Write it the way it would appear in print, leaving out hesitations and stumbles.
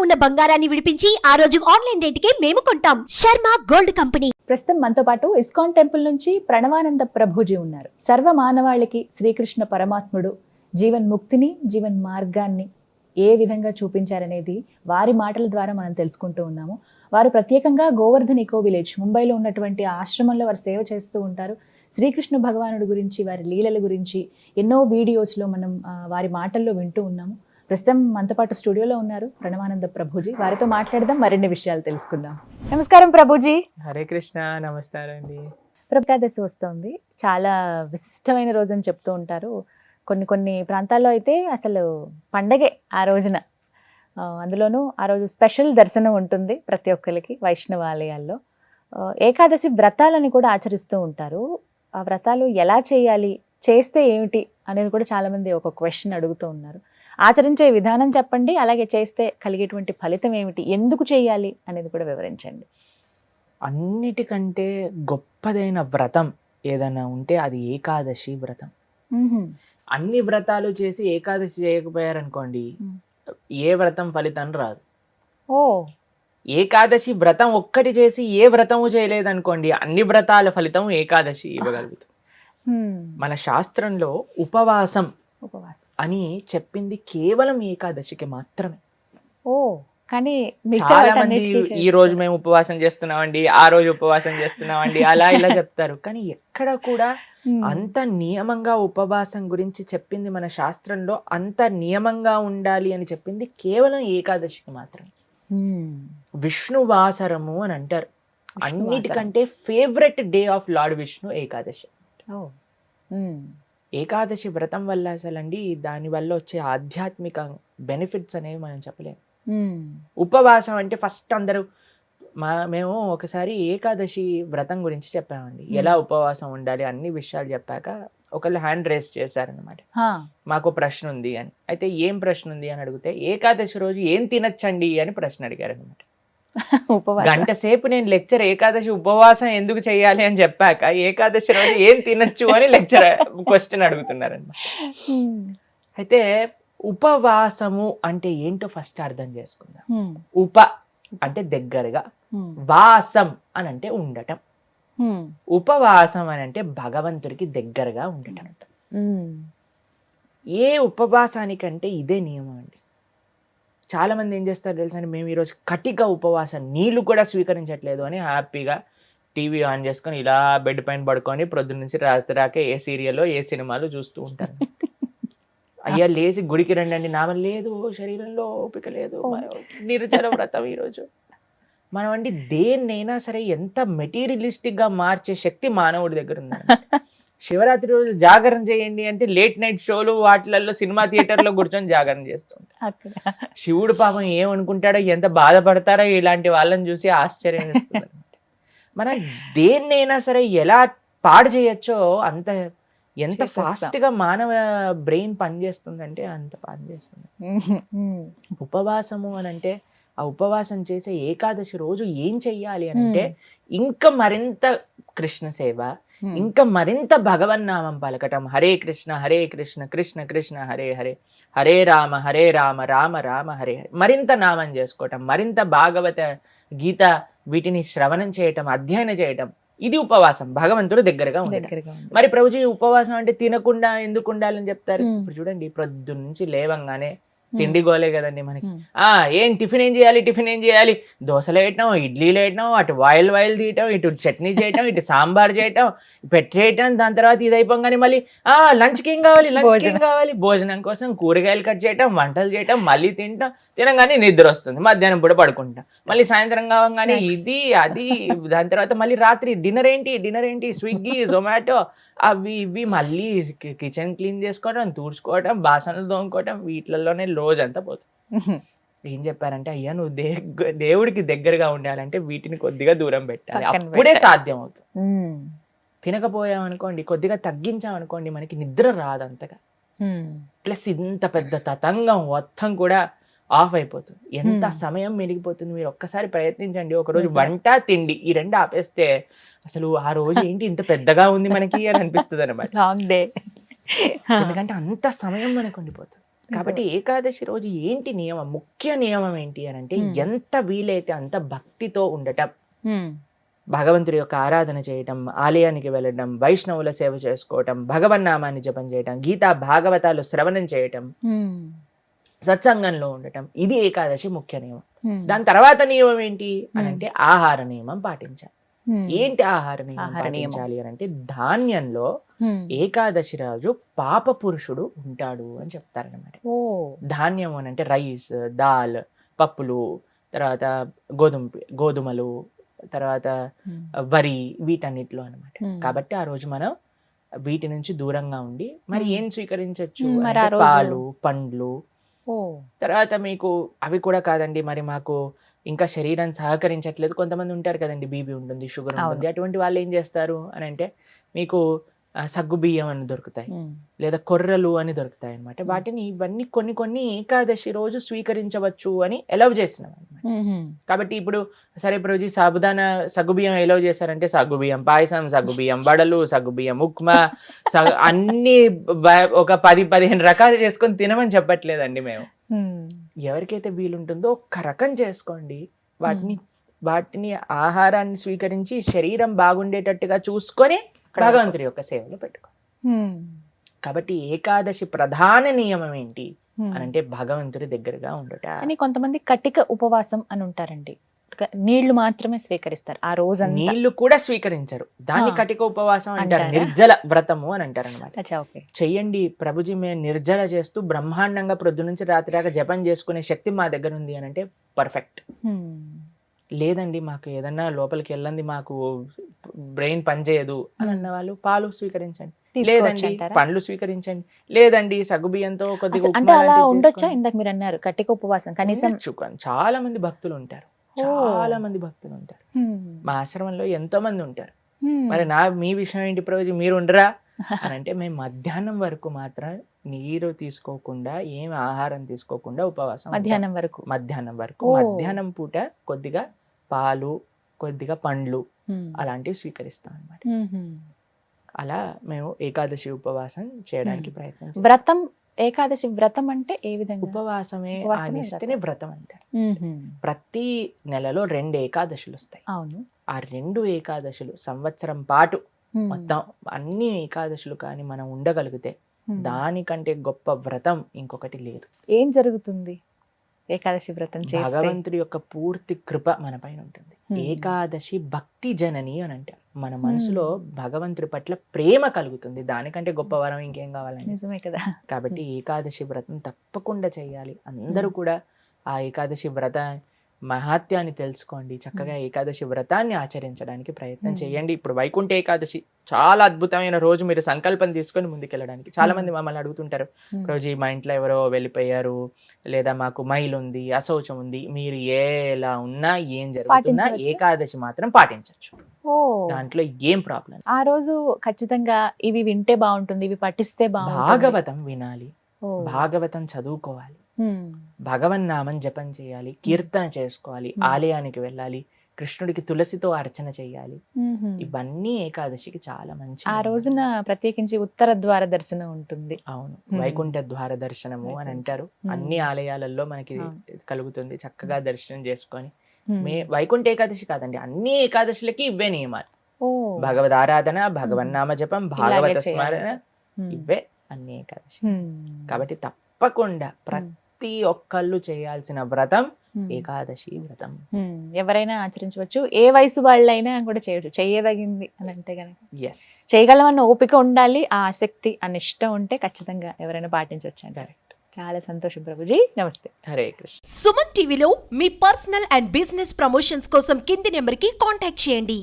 ఉన్న బంగారాన్ని విడిపించి ఆ రోజు ఆన్లైన్ రేటుకే మేము కొంటాం. Sharma gold company. ప్రస్తుతం మనతో పాటు ఇస్కాన్ టెంపుల్ నుంచి ప్రణవానంద ప్రభుజీ ఉన్నారు. సర్వ మానవాళికి శ్రీకృష్ణ పరమాత్ముడు జీవన్ ముక్తిని, జీవన్ మార్గాన్ని ఏ విధంగా చూపించారనేది వారి మాటల ద్వారా మనం తెలుసుకుంటూ ఉన్నాము. వారు ప్రత్యేకంగా గోవర్ధన్ ఇకో విలేజ్ ముంబైలో ఉన్నటువంటి ఆశ్రమంలో వారు సేవ చేస్తూ ఉంటారు. శ్రీకృష్ణ భగవానుడి గురించి, వారి లీలల గురించి ఎన్నో వీడియోస్లో మనం వారి మాటల్లో వింటూ ఉన్నాము. ప్రస్తుతం మనతో పాటు స్టూడియోలో ఉన్నారు ప్రణవానంద ప్రభుజీ. వారితో మాట్లాడదాం, మరిన్ని విషయాలు తెలుసుకుందాం. నమస్కారం ప్రభుజీ. హరే కృష్ణ. నమస్కారం అండి. ఏకాదశి వస్తుంది, చాలా విశిష్టమైన రోజు అని చెప్తూ ఉంటారు. కొన్ని ప్రాంతాల్లో అయితే అసలు పండగే ఆ రోజున. అందులోనూ ఆ రోజు స్పెషల్ దర్శనం ఉంటుంది ప్రతి ఒక్కరికి వైష్ణవ ఆలయాల్లో. ఏకాదశి వ్రతాలని కూడా ఆచరిస్తూ ఉంటారు. ఆ వ్రతాలు ఎలా చేయాలి, చేస్తే ఏమిటి అనేది కూడా చాలామంది ఒక క్వశ్చన్ అడుగుతూ ఉన్నారు. ఆచరించే విధానం చెప్పండి, అలాగే చేస్తే కలిగేటువంటి ఫలితం ఏమిటి, ఎందుకు చేయాలి అనేది కూడా వివరించండి. అన్నిటికంటే గొప్పదైన వ్రతం ఏదైనా ఉంటే అది ఏకాదశి వ్రతం. అన్ని వ్రతాలు చేసి ఏకాదశి చేయకపోయారనుకోండి, ఏ వ్రతం ఫలితం రాదు. ఓ, ఏకాదశి వ్రతం ఒక్కటి చేసి ఏ వ్రతము చేయలేదనుకోండి, అన్ని వ్రతాల ఫలితం ఏకాదశి ఇవ్వగలుగుతాం. మన శాస్త్రంలో ఉపవాసం అని చెప్పింది కేవలం ఏకాదశికి మాత్రమే. ఓ, కానీ చాలా మంది ఈ రోజు మేము ఉపవాసం చేస్తున్నామండి, ఆ రోజు ఉపవాసం చేస్తున్నామండి, అలా ఇలా చెప్తారు. కానీ ఎక్కడ కూడా అంత నియమంగా ఉపవాసం గురించి చెప్పింది మన శాస్త్రంలో, అంత నియమంగా ఉండాలి అని చెప్పింది కేవలం ఏకాదశికి మాత్రమే. విష్ణువాసరము అని అంటారు. అన్నిటికంటే favourite day of lord Vishnu Ekadashi. Ekadashi వ్రతం వల్ల అసలండి దాని వల్ల వచ్చే ఆధ్యాత్మిక బెనిఫిట్స్ అనేవి మనం చెప్పలేము. ఉపవాసం అంటే ఫస్ట్ అందరూ మేము ఒకసారి ఏకాదశి వ్రతం గురించి చెప్పామండి, ఎలా ఉపవాసం ఉండాలి అన్ని విషయాలు చెప్పాక ఒకళ్ళు హ్యాండ్ రేస్ చేశారనమాట, మాకు ప్రశ్న ఉంది అని. అయితే ఏం ప్రశ్న ఉంది అని అడిగితే, ఏకాదశి రోజు ఏం తినచ్చండి అని ప్రశ్న అడిగారు అనమాట. గంట సేపు నేను లెక్చర్ ఏకాదశి ఉపవాసం ఎందుకు చేయాలి అని చెప్పాక ఏకాదశి రోజు ఏం తినచ్చు అని లెక్చర్ క్వశ్చన్ అడుగుతున్నారన్నమాట. అయితే ఉపవాసము అంటే ఏంటో ఫస్ట్ అర్థం చేసుకుందాం. ఉప అంటే దగ్గరగా, వాసం అని అంటే ఉండటం. ఉపవాసం అని అంటే భగవంతుడికి దగ్గరగా ఉండటం. ఏ ఉపవాసానికంటే ఇదే నియమం అండి. చాలా మంది ఏం చేస్తారు తెలుసా, మేము ఈరోజు కటిక ఉపవాసం, నీళ్లు కూడా స్వీకరించట్లేదు అని హ్యాపీగా టీవీ ఆన్ చేసుకొని ఇలా బెడ్ పైన పడుకొని ప్రొద్దున నుంచి రాత్రి రాకే ఏ సీరియల్లో ఏ సినిమాలు చూస్తూ ఉంటారు. అయ్యా లేచి గుడికి రండి, నామ లేదు, శరీరంలో ఓపిక లేదు, నిర్జల వ్రతం ఈరోజు. మనం అండి దేన్నైనా సరే ఎంత మెటీరియలిస్టిక్ గా మార్చే శక్తి మానవుడి దగ్గర ఉంది. శివరాత్రి రోజు జాగరణ చేయండి అంటే లేట్ నైట్ షోలు వాటిలలో సినిమా థియేటర్లో కూర్చొని జాగరణ చేస్తుంటారు. శివుడు పాపం ఏమనుకుంటాడో, ఎంత బాధపడతారో ఇలాంటి వాళ్ళని చూసి ఆశ్చర్యం వేస్తుంది అనమాట. మనం దేన్నైనా సరే ఎలా పాడు చేయొచ్చో అంత, ఎంత ఫాస్ట్ గా మానవ బ్రెయిన్ పనిచేస్తుందంటే అంత పనిచేస్తుంది. ఉపవాసము అని అంటే, ఆ ఉపవాసం చేసే ఏకాదశి రోజు ఏం చెయ్యాలి అని అంటే, ఇంకా మరింత కృష్ణ సేవ, ఇంకా మరింత భగవన్నామం పలకటం. హరే కృష్ణ కృష్ణ కృష్ణ హరే హరే, హరే రామ రామ రామ హరే హరే. మరింత నామం చేసుకోవటం, మరింత భాగవత గీత వీటిని శ్రవణం చేయటం, అధ్యయనం చేయటం. ఇది ఉపవాసం, భగవంతుడు దగ్గరగా ఉండటం. మరి ప్రభుజీ ఉపవాసం అంటే తినకుండా ఎందుకు ఉండాలని చెప్తారు? ఇప్పుడు చూడండి, ప్రొద్దున నుంచి లేవంగానే తిండి గోలే కదండి మనకి. ఏం టిఫిన్ ఏం చేయాలి, దోశలు వేయటం, ఇడ్లీలు వేయటం, అటు వాయిల్ తీయటం, ఇటు చట్నీ చేయటం, ఇటు సాంబార్ చేయటం, పెట్టేయటం. దాని తర్వాత ఇది అయిపోగానే మళ్ళీ లంచ్కి ఏం కావాలి, భోజనం కోసం కూరగాయలు కట్ చేయటం, వంటలు చేయటం, మళ్ళీ తినగానే నిద్ర వస్తుంది, మధ్యాహ్నం పూట పడుకుంటాం, మళ్ళీ సాయంత్రం కావగానే ఇది అది. దాని తర్వాత మళ్ళీ రాత్రి డిన్నర్ ఏంటి, స్విగ్గీ, జొమాటో, అవి ఇవి, మళ్ళీ కిచెన్ క్లీన్ చేసుకోవడం, తూడ్చుకోవడం, బాసనలు తోముకోవడం, వీటిలలోనే రోజంతా పోతుంది. ఏం చెప్పారంటే, అయ్యా నువ్వు దేవుడికి దగ్గరగా ఉండాలంటే వీటిని కొద్దిగా దూరం పెట్టాలి, అప్పుడే సాధ్యం అవుతుంది. తినకపోయామనుకోండి, కొద్దిగా తగ్గించామనుకోండి, మనకి నిద్ర రాదు అంతగా. ప్లస్ ఇంత పెద్ద తతంగం మొత్తం కూడా ఆఫ్ అయిపోతుంది. ఎంత సమయం మెరిగిపోతుంది. మీరు ఒక్కసారి ప్రయత్నించండి. ఒకరోజు వంట తిండి ఈ రెండు ఆపేస్తే అసలు ఆ రోజు ఏంటి ఇంత పెద్దగా ఉంది మనకి అని అనిపిస్తుంది అనమాట. Long day. ఎందుకంటే అంత సమయం మనకు ఉండిపోతుంది. కాబట్టి ఏకాదశి రోజు ఏంటి నియమం, ముఖ్య నియమం ఏంటి అని అంటే ఎంత వీలైతే అంత భక్తితో ఉండటం, భగవంతుడి యొక్క ఆరాధన చేయటం, ఆలయానికి వెళ్ళడం, వైష్ణవుల సేవ చేసుకోవటం, భగవన్నామాన్ని జపం చేయటం, గీతా భాగవతాలు శ్రవణం చేయటం, సత్సంగంలో ఉండటం, ఇది ఏకాదశి ముఖ్య నియమం. దాని తర్వాత నియమం ఏంటి అని అంటే ఆహార నియమం పాటించాలి. ఏంటి ఆహార నియమం పాటించాలి అని అంటే ధాన్యంలో ఏకాదశి రోజు పాప పురుషుడు ఉంటాడు అని చెప్తారనమాట. ధాన్యం అని అంటే రైస్, దాల్, పప్పులు, తర్వాత గోధుమలు, తర్వాత వరి, వీటన్నిటిలో అనమాట. కాబట్టి ఆ రోజు మనం వీటి నుంచి దూరంగా ఉండి మరి ఏం స్వీకరించవచ్చు, పాలు, పండ్లు. తర్వాత మీకు అవి కూడా కాదండి, మరి మాకు ఇంకా శరీరం సహకరించట్లేదు, కొంతమంది ఉంటారు కదండి, బీపీ ఉంటుంది, షుగర్ ఉంటుంది, అటువంటి వాళ్ళు ఏం చేస్తారు అని అంటే మీకు సగ్గు బియ్యం అని దొరుకుతాయి, లేదా కొర్రలు అని దొరుకుతాయి అనమాట. వాటిని ఇవన్నీ కొన్ని ఏకాదశి రోజు స్వీకరించవచ్చు అని ఎలవ్ చేసినాం అనమాట. కాబట్టి ఇప్పుడు సరే రోజు సాబుదానా సగ్గుబియ్యం ఎలవ్ చేశారంటే సగ్గుబియ్యం పాయసం, సగ్గుబియ్యం వడలు, సగ్గుబియ్యం ఉప్మా, అన్ని ఒక 10-15 రకాలు చేసుకొని తినమని చెప్పట్లేదండి మేము. ఎవరికైతే వీలుంటుందో ఒక్క రకం చేసుకోండి, వాటిని ఆహారాన్ని స్వీకరించి శరీరం బాగుండేటట్టుగా చూసుకొని భగవంతుడి యొక్క సేవలో పెట్టుకో. కాబట్టి ఏకాదశి ప్రధాన నియమం ఏంటి అని అంటే భగవంతుడి దగ్గరగా ఉండట. అని కొంతమంది కటిక ఉపవాసం అని ఉంటారండి, నీళ్లు మాత్రమే స్వీకరిస్తారు ఆ రోజు. నీళ్లు కూడా స్వీకరించరు, దాన్ని కటిక ఉపవాసం అంటారు, నిర్జల వ్రతము అని అంటారు అనమాట. చెయ్యండి ప్రభుజీ, మేము నిర్జల చేస్తూ బ్రహ్మాండంగా ప్రొద్దు నుంచి రాత్రి దాకా జపం చేసుకునే శక్తి మా దగ్గర ఉంది అని అంటే పర్ఫెక్ట్. లేదండి మాకు ఏదన్నా లోపలికి వెళ్ళండి, మాకు బ్రెయిన్ పనిచేయదు అని అన్న వాళ్ళు పాలు స్వీకరించండి, లేదండి పండ్లు స్వీకరించండి, లేదండి సగ్గుబియ్యంతో కొద్దిగా ఉండొచ్చా. ఇందాక మీరు అన్నారు కటిక ఉపవాసం కనీసం. చాలా మంది భక్తులు ఉంటారు, మా ఆశ్రమంలో ఎంతో మంది ఉంటారు. మరి మీ విషయం ఏంటి ప్రభుజీ, మీరు ఉండరా అని అంటే మేము మధ్యాహ్నం వరకు మాత్రం నీరు తీసుకోకుండా, ఏం ఆహారం తీసుకోకుండా ఉపవాసం. మధ్యాహ్నం వరకు మధ్యాహ్నం పూట కొద్దిగా పాలు, కొద్దిగా పండ్లు అలాంటివి స్వీకరిస్తాం అన్నమాట. అలా మేము ఏకాదశి ఉపవాసం చేయడానికి ప్రయత్నం. వ్రతం, ఏకాదశి వ్రతం అంటే ఏ విధంగా? ఉపవాసమే ఆనిస్తేనే వ్రతం అంటారు. ప్రతి నెలలో 2 ఏకాదశులు వస్తాయి. అవును. ఆ 2 ఏకాదశులు సంవత్సరం పాటు మొత్తం అన్ని ఏకాదశులు కానీ మనం ఉండగలిగితే దానికంటే గొప్ప వ్రతం ఇంకొకటి లేదు. ఏం జరుగుతుంది ఏకాదశి వ్రతం చేస్తే? భగవంతుడి యొక్క పూర్తి కృప మన పైన ఉంటుంది. ఏకాదశి భక్తి జనని అని అంటారు. మన మనసులో భగవంతుడి పట్ల ప్రేమ కలుగుతుంది, దానికంటే గొప్ప వరం ఇంకేం కావాలండి. నిజమే కదా. కాబట్టి ఏకాదశి వ్రతం తప్పకుండా చేయాలి. అందరూ కూడా ఆ ఏకాదశి వ్రత మహాత్యాన్ని తెలుసుకోండి, చక్కగా ఏకాదశి వ్రతాన్ని ఆచరించడానికి ప్రయత్నం చేయండి. ఇప్పుడు వైకుంఠ ఏకాదశి చాలా అద్భుతమైన రోజు, మీరు సంకల్పం తీసుకొని ముందుకెళ్ళడానికి. చాలా మంది మమ్మల్ని అడుగుతుంటారు, రోజు మా ఇంట్లో ఎవరో వెళ్ళిపోయారు, లేదా మాకు మైల్ ఉంది, అశౌచం ఉంది, మీరు ఎలా ఉన్నా ఏం జరుగుతున్నా ఏకాదశి మాత్రం పాటించవచ్చు, దాంట్లో ఏం ప్రాబ్లం. ఆ రోజు ఖచ్చితంగా ఇవి వింటే బాగుంటుంది, ఇవి పఠిస్తే బాగుంటుంది. భాగవతం వినాలి, భాగవతం చదువుకోవాలి, భగవన్నామం జపం చేయాలి, కీర్తన చేసుకోవాలి, ఆలయానికి వెళ్ళాలి, కృష్ణుడికి తులసితో అర్చన చేయాలి. ఇవన్నీ ఏకాదశికి చాలా మంచి. ఆ రోజున ప్రత్యేకించి ఉత్తర ద్వార దర్శనం ఉంటుంది. అవును, వైకుంఠ ద్వార దర్శనము అని అంటారు. అన్ని ఆలయాలలో మనకి కలుగుతుంది. చక్కగా దర్శనం చేసుకొని వైకుంఠ ఏకాదశి కాదండి, అన్ని ఏకాదశులకి ఇవే నియమాలు. భగవద్ ఆరాధన, భగవన్నామ జపం, భాగవత స్మరణ, ఇవే అన్ని ఏకాదశి. కాబట్టి తప్పకుండా ప్రతి ఒక్కళ్ళు చేయాల్సిన వ్రతం ఏకాదశి వ్రతం. ఎవరైనా ఆచరించవచ్చు, ఏ వయసు వాళ్ళైనా కూడా చేయవచ్చు, చేయదగింది అని అంటే కనుక. ఎస్, చేయగలమన్న ఓపిక ఉండాలి, ఆ ఆసక్తి, ఆ నిష్ట ఉంటే ఖచ్చితంగా ఎవరైనా పాటించవచ్చు అంటారు. చాలా సంతోషం ప్రభుజీ, నమస్తే. హరే కృష్ణ. సుమన్ టీవీలో మీ పర్సనల్ అండ్ బిజినెస్ ప్రమోషన్స్ కోసం కింది నెంబర్కి కాంటాక్ట్ చేయండి.